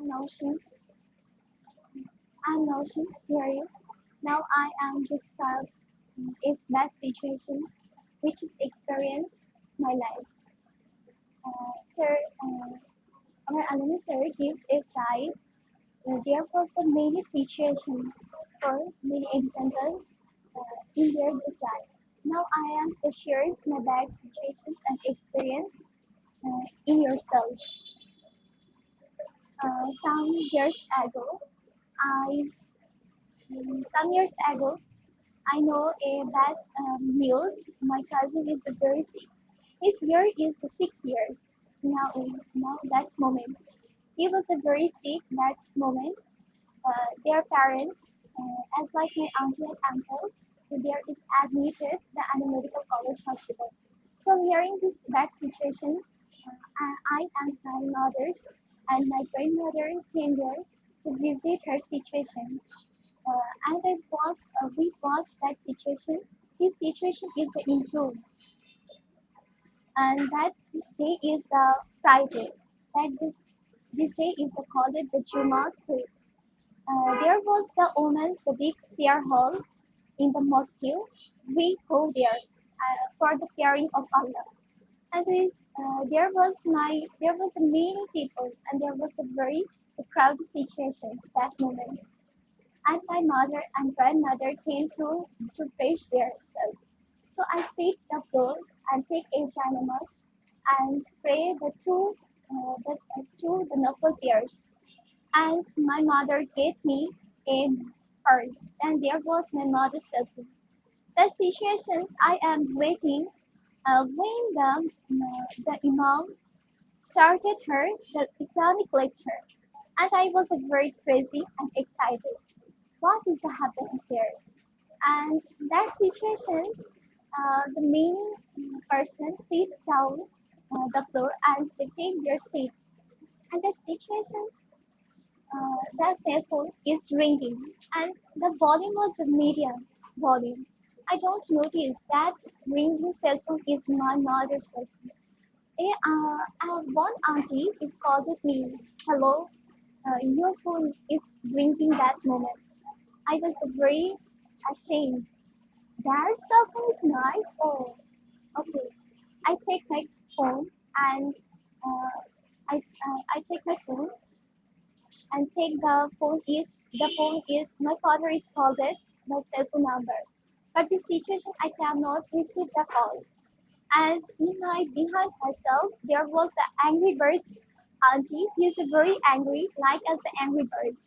Notion. I'm Notion. Hear you. Now I am described is bad situations which is experience my life. Sir, our alumni sir gives a side. There was a many situations for many example in their design. Now I am to share my bad situations and experience in yourself. I some years ago I know a bad news. My cousin is very sick. His year is the 6 years. Now that moment. He was a very sick that moment. Their parents, as like my auntie and uncle, there is admitted the Anna Medical College Hospital. So hearing these bad situations, I and my mothers and my grandmother came there to visit her situation. We watched that situation. His situation is improved, and that day is Friday. This day is called the Juma's day. There was the big prayer hall in the mosque. We go there for the caring of Allah. And there was many people, and there was a very crowded situations that moment. And my mother and grandmother came to fetch themselves. So I sit the floor and take a janamat and pray the knuckle prayers. And my mother gave me a purse, and there was my mother's cell phone. The situations I am waiting when the imam started the Islamic lecture, and I was very crazy and excited. What is the happening here? And that situations, the main person sit down the floor and they take their seat. And the situations, the cell phone is ringing, and the volume was the medium volume. I don't notice that ringing cell phone is my mother's cell phone. One auntie is called me, hello, your phone is ringing that moment. I was very ashamed. Their cell phone is mine? Oh, okay. I take my phone and I take my phone and take the phone is my father is called it my cell phone number. But this situation I cannot receive the call. And behind myself there was the angry bird auntie. He is very angry, like as the angry bird.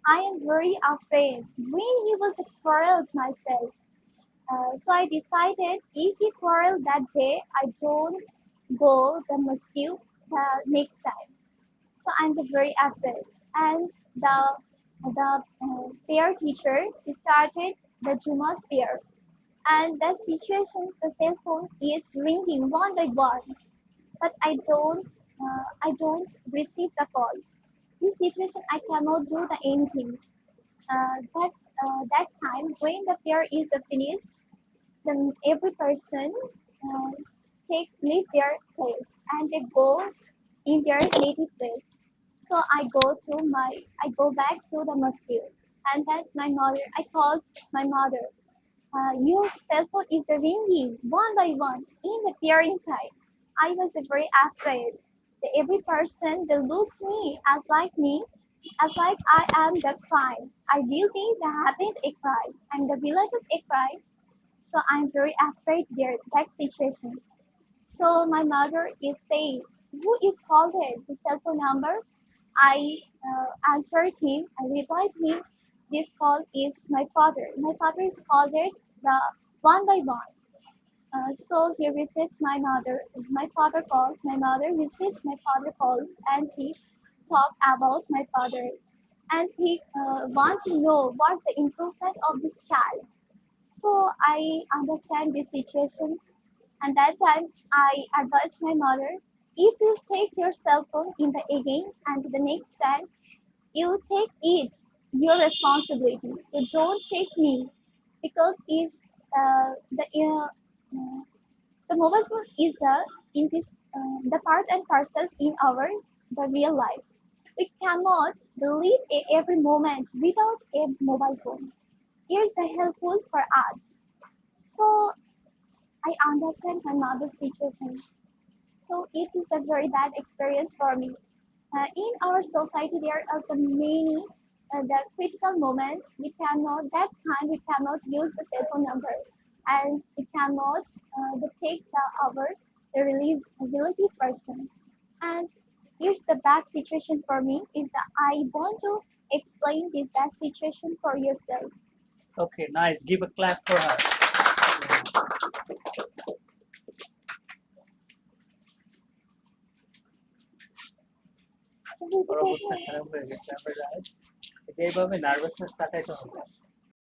I am very afraid when he was quarreled myself. So I decided if he quarreled that day, I don't go the mosque the next time. So I'm very afraid. And the prayer teacher started the Juma's prayer. And the situations, the cell phone is ringing one by one, but I don't receive the call. This situation I cannot do the anything. That time when the prayer is finished, then every person uh, take leave their place and they go in their native place. So I go back to the mosque, and that's my mother. I called my mother. Your cell phone is ringing one by one in the peering time. I was very afraid. Every person they looked me as like I am the crime. I will be the happened a crime. I'm the related a crime. So I'm very afraid there that situations. So my mother is saying, who is called it? The cell phone number? I answered him. I replied him. This call is my father. My father is called it the one by one. So he visits my mother. My father calls. My mother visits. My father calls, and he talk about my father. And he want to know what's the improvement of this child. So I understand these situations, and that time I advised my mother, if you take your cell phone in the again and the next time, you take it your responsibility. You don't take me because if the mobile phone is the part and parcel in our the real life. We cannot live every moment without a mobile phone. It's helpful for us. So I understand my mother's situation. So it is a very bad experience for me. In our society, there are so many the critical moments. We cannot that time we cannot use the cell phone number, and we cannot take the reliability person. And here's the bad situation for me is that I want to explain this bad situation for yourself. Okay, nice. Give a clap for her. ওর অবস্থা খারাপ হয়ে গেছে আমরা right এইভাবে nervousness কাটাইতে হবে